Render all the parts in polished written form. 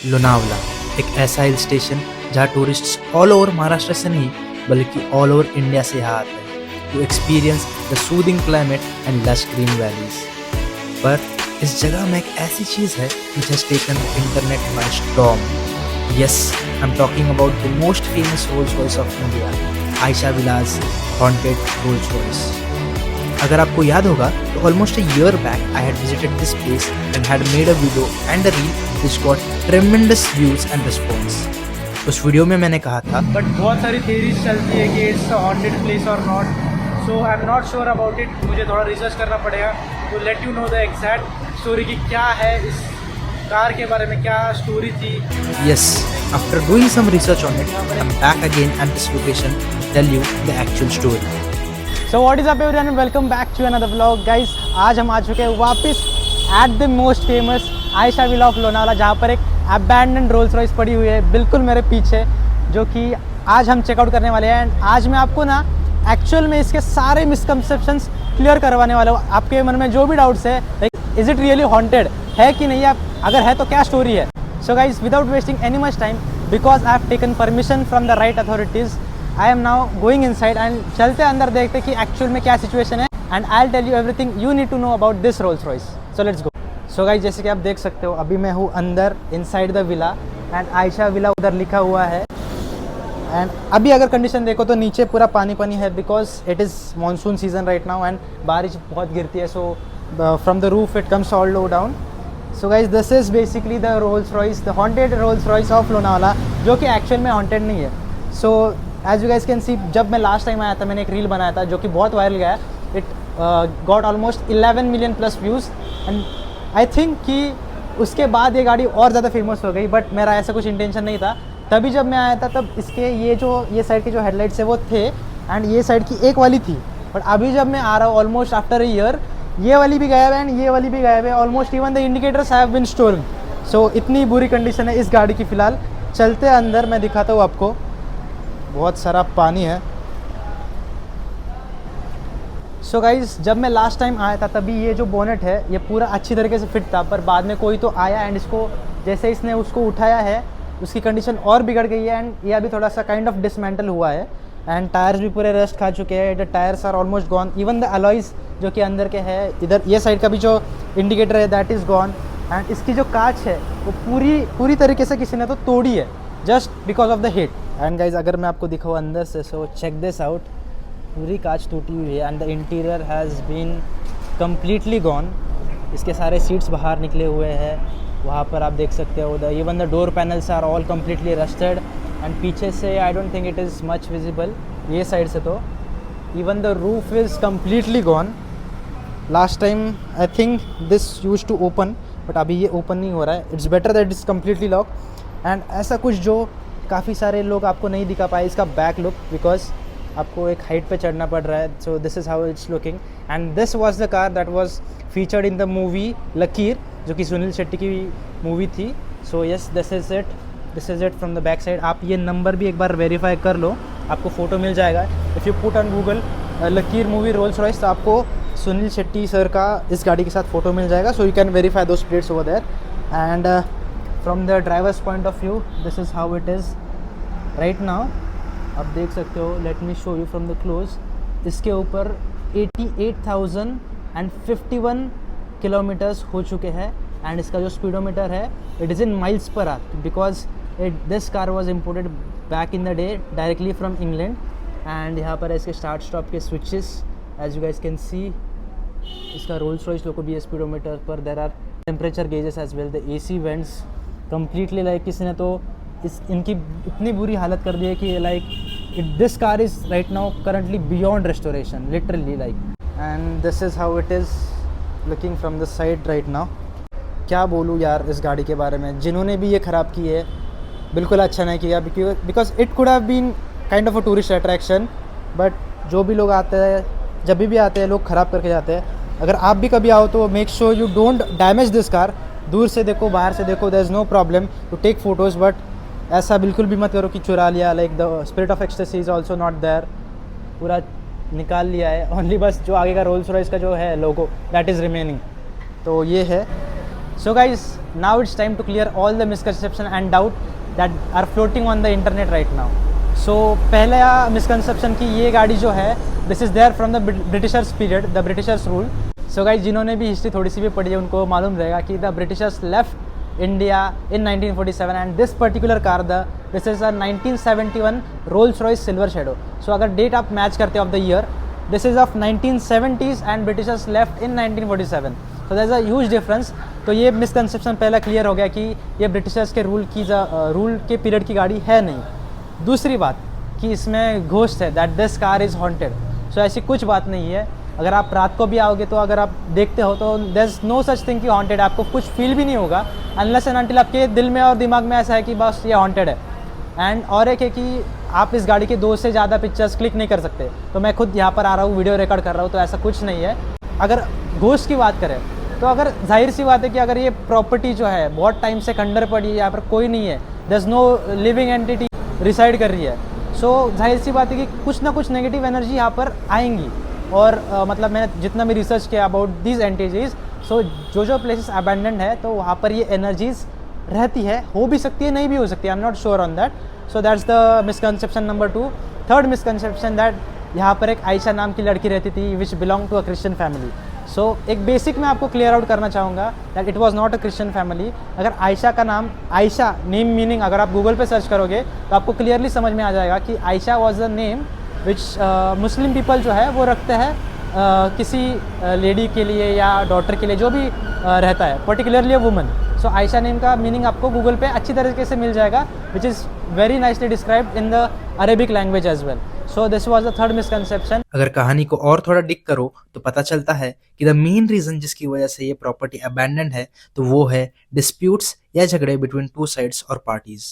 लोनावला एक ऐसा hill station जहाँ टूरिस्ट्स ऑल ओवर महाराष्ट्र से नहीं बल्कि ऑल ओवर इंडिया से यहाँ आते हैं to experience the soothing climate and lush green valleys. पर इस जगह में एक ऐसी चीज़ है which has taken internet by storm. Yes, I am talking about the most famous Rolls Royce of India, Ayesha villa's haunted Rolls Royce. अगर आपको याद होगा तो almost a year back I had visited this place and had made a video and a reel which got tremendous views and response. उस video में मैंने कहा था बट बहुत सारी थेरीज चलती है कि इट्स अ हॉन्टेड प्लेस और not, so I am not sure about it. मुझे थोड़ा रिसर्च करना पड़ेगा तो let you know the exact story की क्या है, इस कार के बारे में क्या स्टोरी थी। Yes, after doing some research on it, I'm back again at this location to tell you the actual story. So what is up everyone and welcome back to another vlog. Guys, आज हम आ चुके हैं वापस at the most famous Ayesha villa of Lonavala, जहाँ पर एक abandon Rolls Royce पड़ी हुई है बिल्कुल मेरे पीछे, जो कि आज हम चेकआउट करने वाले हैं। एंड आज मैं आपको ना एक्चुअल में इसके सारे मिसकंसेप्शंस क्लियर करवाने वाला हूँ। आपके मन में जो भी डाउट्स है, like is it really haunted है कि नहीं, आप अगर है तो क्या स्टोरी है। So guys, without wasting any much time, because I have taken permission from the right authorities, I am now going inside and चलते अंदर देखते कि एक्चुअल में क्या सिचुएशन है। And I will tell you everything you need to know about this Rolls Royce. So let's go. So guys, जैसे कि आप देख सकते हो अभी मैं हूँ अंदर inside the villa and Ayesha villa उधर लिखा हुआ है। एंड अभी अगर कंडीशन देखो तो नीचे पूरा पानी पानी है because it is monsoon season right now and बारिश बहुत गिरती है, so from the roof it comes all low down. So guys, this is basically the Rolls Royce, the haunted Rolls Royce of Lonavala, जो कि एक्चुअल में हॉन्टेड नहीं है। So as you guys can see, जब मैं लास्ट टाइम आया था मैंने एक रील बनाया था जो कि बहुत वायरल गया। It got almost 11 million plus views and I think कि उसके बाद ये गाड़ी और ज़्यादा फेमस हो गई, बट मेरा ऐसा कुछ इंटेंशन नहीं था। तभी जब मैं आया था तब इसके ये साइड के जो हेडलाइट्स है वो थे एंड ये साइड की एक वाली थी, बट अभी जब मैं आ रहा हूँ ऑलमोस्ट आफ्टर अ ईयर, ये वाली भी गायब है एंड ये वाली भी गायब है। Almost even the indicators have been stolen. So इतनी बुरी कंडीशन है इस गाड़ी की फ़िलहाल। चलते अंदर, मैं दिखाता हूँ आपको। बहुत सारा पानी है। सो गाइज, जब मैं लास्ट टाइम आया था तभी ये जो बोनेट है ये पूरा अच्छी तरीके से फिट था, पर बाद में कोई तो आया एंड इसको जैसे इसने उसको उठाया है उसकी कंडीशन और बिगड़ गई है एंड ये अभी थोड़ा सा काइंड ऑफ डिसमेंटल हुआ है एंड टायर्स भी पूरे रस्ट खा चुके हैं। The tyres are almost gone, even the alloys जो कि अंदर के है, इधर ये साइड का भी जो इंडिकेटर है दैट इज़ गॉन एंड इसकी जो कांच है वो पूरी तरीके से किसी ने तो तोड़ी है just because of the heat. And guys, अगर मैं आपको दिखाऊँ अंदर से, सो चेक दिस आउट, पूरी कांच टूटी हुई है and the interior has been completely gone. इसके सारे सीट्स बाहर निकले हुए हैं, वहाँ पर आप देख सकते हो। The even the door panels are all completely rusted and पीछे से I don't think it is much visible, ये साइड से तो even the roof is completely gone. Last time I think this use to open, but अभी ये open नहीं हो रहा है। It's better that is completely lock and ऐसा कुछ जो काफ़ी सारे लोग आपको नहीं दिखा पाए इसका बैक लुक, बिकॉज आपको एक हाइट पे चढ़ना पड़ रहा है। So this is how it's looking and this was the car that was featured in the movie लकीर, जो कि सुनील शेट्टी की मूवी थी। So yes, this is it from the back side. आप ये नंबर भी एक बार वेरीफाई कर लो, आपको फ़ोटो मिल जाएगा। If you put on Google लकीर मूवी रोल्स रॉयस, तो आपको सुनील शेट्टी सर का इस गाड़ी के साथ फ़ोटो मिल जाएगा। So you can verify those plates over there and from the drivers point of view this is how it is right now. आप देख सकते हो, let me show you from the close. इसके ऊपर 88,051 किलोमीटर्स हो चुके हैं एंड इसका जो स्पीडोमीटर है it is in miles per hour, because this car was imported back in the day directly from England. And यहाँ पर इसके स्टार्ट स्टॉप के switches as you guys can see. इसका रोल्स रॉयस लोगो भी है speedometer पर। There are temperature gauges as well, the AC vents completely, like किसी ने तो इनकी इतनी बुरी हालत कर दी है कि like this car is right now currently beyond restoration, literally like. And this is how it is looking from the side right now. क्या बोलूँ यार इस गाड़ी के बारे में, जिन्होंने भी ये ख़राब की है बिल्कुल अच्छा नहीं किया, because it could have been kind of a tourist attraction, but जो भी लोग आते हैं, जब भी आते हैं लोग ख़राब करके जाते हैं। अगर आप भी कभी आओ तो make sure you don't damage this car. दूर से देखो, बाहर से देखो, there is no problem to take photos, but ऐसा बिल्कुल भी मत करो कि चुरा लिया। Like the spirit of ecstasy is also not there, पूरा निकाल लिया है। ओनली बस जो आगे का रोल्स रॉयस का जो है लोगो दैट इज़ रिमेनिंग, तो ये है। So guys, now it's time to clear all the misconception and doubt that are floating on the internet right now. So पहला misconception कि ये गाड़ी जो है this is there from the Britishers period, the Britishers rule. So guys, जिन्होंने भी history थोड़ी सी भी पढ़ी है उनको मालूम रहेगा कि the Britishers left India in 1947 and this particular car this is a 1971 Rolls-Royce Silver Shadow. So अगर डेट आप मैच करते हो of the year, this is of 1970s and Britishers left in 1947. So there's a huge difference. तो ये misconception पहला clear हो गया कि ये ब्रिटिशर्स के रूल के पीरियड की गाड़ी है नहीं। दूसरी बात कि इसमें घोस्ट है, that this car is haunted. So ऐसी कुछ बात नहीं है। अगर आप रात को भी आओगे तो अगर आप देखते हो तो there is no such thing कि हॉन्टेड, आपको कुछ फील भी नहीं होगा अनलेस एंड अनटिल आपके दिल में और दिमाग में ऐसा है कि बस ये हॉन्टेड है। एंड और एक है कि आप इस गाड़ी के 2 से ज़्यादा पिक्चर्स क्लिक नहीं कर सकते। तो मैं खुद यहाँ पर आ रहा हूँ, वीडियो रिकॉर्ड कर रहा हूँ, तो ऐसा कुछ नहीं है। अगर घोस्ट की बात करें तो अगर जाहिर सी बात है कि अगर ये प्रॉपर्टी जो है बहुत टाइम से खंडर पड़ी है, यहाँ पर कोई नहीं है, there is no living entity reside कर रही है, सो जाहिर सी बात है कि कुछ ना कुछ नेगेटिव एनर्जी यहाँ पर आएंगी। और मतलब मैंने जितना भी रिसर्च किया अबाउट दीज एंटिटीज, सो जो प्लेसेस अबैंडन्ड है तो वहाँ पर ये एनर्जीज रहती है, हो भी सकती है, नहीं भी हो सकती है, I am not sure on that. So that's the misconception number 2। Third misconception that यहाँ पर एक आयशा नाम की लड़की रहती थी which belong to a Christian family. So एक बेसिक मैं आपको क्लियर आउट करना चाहूँगा that it was not a Christian family. अगर आयशा का नाम, आयशा नेम मीनिंग अगर आप गूगल पे सर्च करोगे तो आपको क्लियरली समझ में आ जाएगा कि Ayesha was the name which Muslim people जो है वो रखते हैं किसी लेडी के लिए या डॉटर के लिए जो भी रहता है, particularly a woman. So Ayesha name का मीनिंग आपको गूगल पे अच्छी तरीके से मिल जाएगा which is very nicely described in the Arabic language as well. So this was the third misconception. अगर कहानी को और थोड़ा डिग करो तो पता चलता है कि द मेन रीजन जिसकी वजह से ये प्रॉपर्टी अबैंडन्ड है तो वो है डिस्प्यूट्स या झगड़े बिटवीन 2 साइड्स और पार्टीज।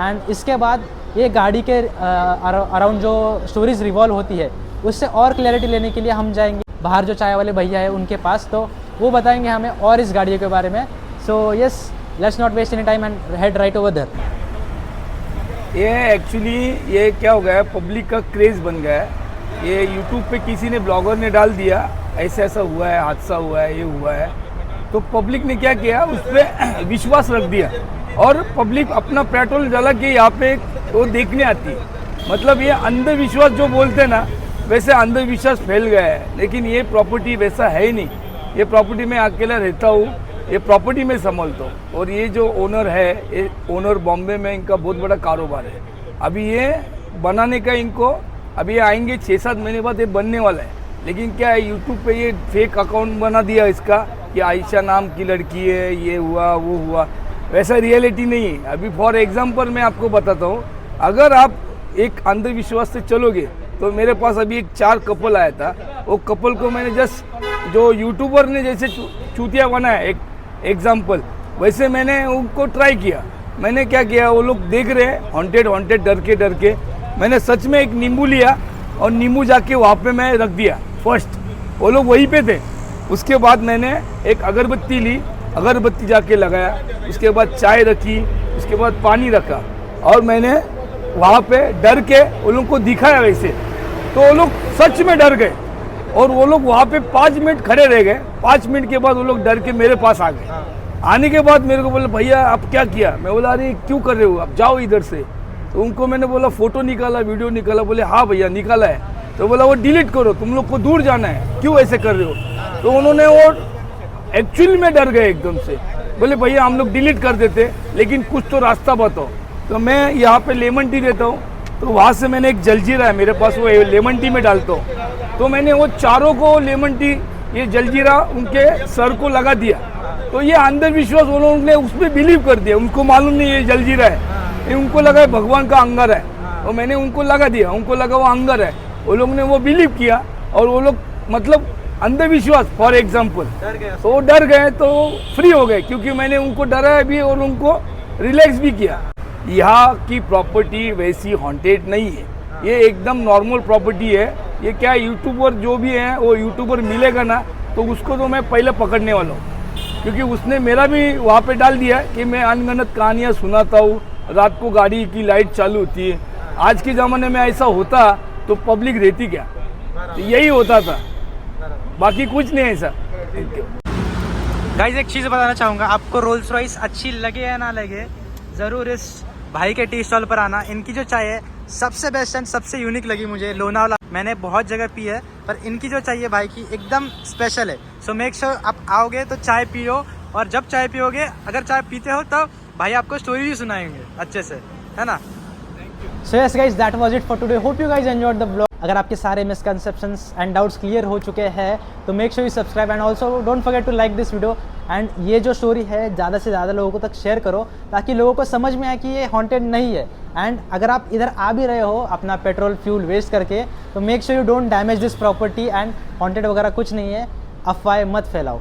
एंड इसके बाद ये गाड़ी के अराउंड जो स्टोरीज रिवॉल्व होती है उससे और क्लैरिटी लेने के लिए हम जाएंगे बाहर जो चाय वाले भैया है उनके पास, तो वो बताएंगे हमें और इस गाड़ी के बारे में। So yes, let's not waste any time and head right over there. ये एक्चुअली ये क्या हो गया है, पब्लिक का क्रेज़ बन गया है। ये यूट्यूब पे किसी ने, ब्लॉगर ने डाल दिया ऐसा ऐसा हुआ है, हादसा हुआ है, ये हुआ है, तो पब्लिक ने क्या किया, उस पर विश्वास रख दिया और पब्लिक अपना पेट्रोल जला के यहाँ पे वो देखने आती है। मतलब ये अंधविश्वास जो बोलते हैं ना, वैसे अंधविश्वास फैल गया है। लेकिन ये प्रॉपर्टी वैसा है ही नहीं। ये प्रॉपर्टी में अकेला रहता हूँ, ये प्रॉपर्टी में संभालता हूँ और ये जो ओनर है, ये ओनर बॉम्बे में, इनका बहुत बड़ा कारोबार है। अभी ये बनाने का इनको, अभी ये आएंगे 6-7 महीने बाद ये बनने वाला है। लेकिन क्या है, यूट्यूब पे ये फेक अकाउंट बना दिया इसका कि आयशा नाम की लड़की है, ये हुआ वो हुआ, वैसा रियलिटी नहीं है। अभी फॉर एग्जांपल मैं आपको बताता हूँ, अगर आप एक अंधविश्वास से चलोगे तो मेरे पास अभी एक 4 कपल आया था। वो कपल को मैंने जस्ट, जो यूट्यूबर ने जैसे चूतिया बनाया एक एग्जाम्पल, वैसे मैंने उनको ट्राई किया। मैंने क्या किया, वो लोग देख रहे हैं हॉन्टेड हॉन्टेड डर के, मैंने सच में एक नींबू लिया और नींबू जाके वहाँ पे मैं रख दिया फर्स्ट, वो लोग वहीं पे थे। उसके बाद मैंने एक अगरबत्ती ली, अगरबत्ती जाके लगाया, उसके बाद चाय रखी, उसके बाद पानी रखा और मैंने वहाँ पे डर के वो लोग को दिखाया वैसे, तो वो लोग सच में डर गए और वो लोग वहाँ पे 5 मिनट खड़े रह गए। 5 मिनट के बाद वो लोग डर के मेरे पास आ गए। आने के बाद मेरे को बोले, भैया आप क्या किया? मैं बोला, अरे क्यों कर रहे हो, आप जाओ इधर से। तो उनको मैंने बोला, फ़ोटो निकाला, वीडियो निकाला। बोले हाँ भैया निकाला है। तो बोला वो डिलीट करो, तुम लोग को दूर जाना है, क्यों ऐसे कर रहे हो? तो उन्होंने वो एक्चुअली में डर गए एकदम से। बोले भैया हम लोग डिलीट कर देते, लेकिन कुछ तो रास्ता बताओ। तो मैं यहाँ पे लेमन टी देता हूँ, तो वहाँ से मैंने एक जलजीरा है मेरे पास, वो लेमन टी में डालता हूँ। तो मैंने वो चारों को लेमन टी, ये जलजीरा उनके सर को लगा दिया। तो ये अंधविश्वास उन्होंने उस पर बिलीव कर दिया, उनको मालूम नहीं ये जलजीरा है, ये उनको लगा भगवान का अंगर है। और मैंने उनको लगा दिया, उनको लगा वो अंगर है, वो लोग ने वो बिलीव किया और वो लोग मतलब अंधविश्वास फॉर एग्जाम्पल, तो वो डर गए तो फ्री हो गए, क्योंकि मैंने उनको डराया भी और उनको रिलैक्स भी किया। यहाँ की प्रॉपर्टी वैसी हॉन्टेड नहीं है, ये एकदम नॉर्मल प्रॉपर्टी है। ये क्या यूट्यूबर जो भी है, वो यूट्यूबर मिलेगा ना तो उसको तो मैं पहले पकड़ने वाला हूँ, क्योंकि उसने मेरा भी वहाँ पे डाल दिया कि मैं अनगिनत कहानियाँ सुनाता हूँ, रात को गाड़ी की लाइट चालू होती है। आज के ज़माने में ऐसा होता तो पब्लिक रहती क्या? तो यही होता था, बाकी कुछ नहीं ऐसा। गाइस एक चीज़ बताना चाहूँगा, आपको रोल्स रॉइस अच्छी लगे या ना लगे, ज़रूर इस भाई के टी स्टॉल पर आना। इनकी जो चाय है सबसे बेस्ट एंड सबसे यूनिक लगी मुझे लोनावला। मैंने बहुत जगह पी है पर इनकी जो चाहिए भाई की एकदम स्पेशल है। सो मेक श्योर आप आओगे तो चाय पियो, और जब चाय पियोगे अगर चाय पीते हो तो भाई आपको स्टोरी भी सुनाएंगे अच्छे से, है ना। So yes guys, that was it for today. Hope you guys enjoyed the blog. अगर आपके सारे मिसकंसेप्शंस एंड डाउट्स क्लियर हो चुके हैं तो make sure you subscribe and also don't forget to like this video. And ये जो story है ज़्यादा से ज़्यादा लोगों को तक शेयर करो ताकि लोगों को समझ में आए कि ये हॉन्टेड नहीं है। एंड अगर आप इधर आ भी रहे हो अपना पेट्रोल फ्यूल वेस्ट करके तो make sure you don't damage this property. And haunted वगैरह कुछ नहीं है, अफवाहें मत फैलाओ।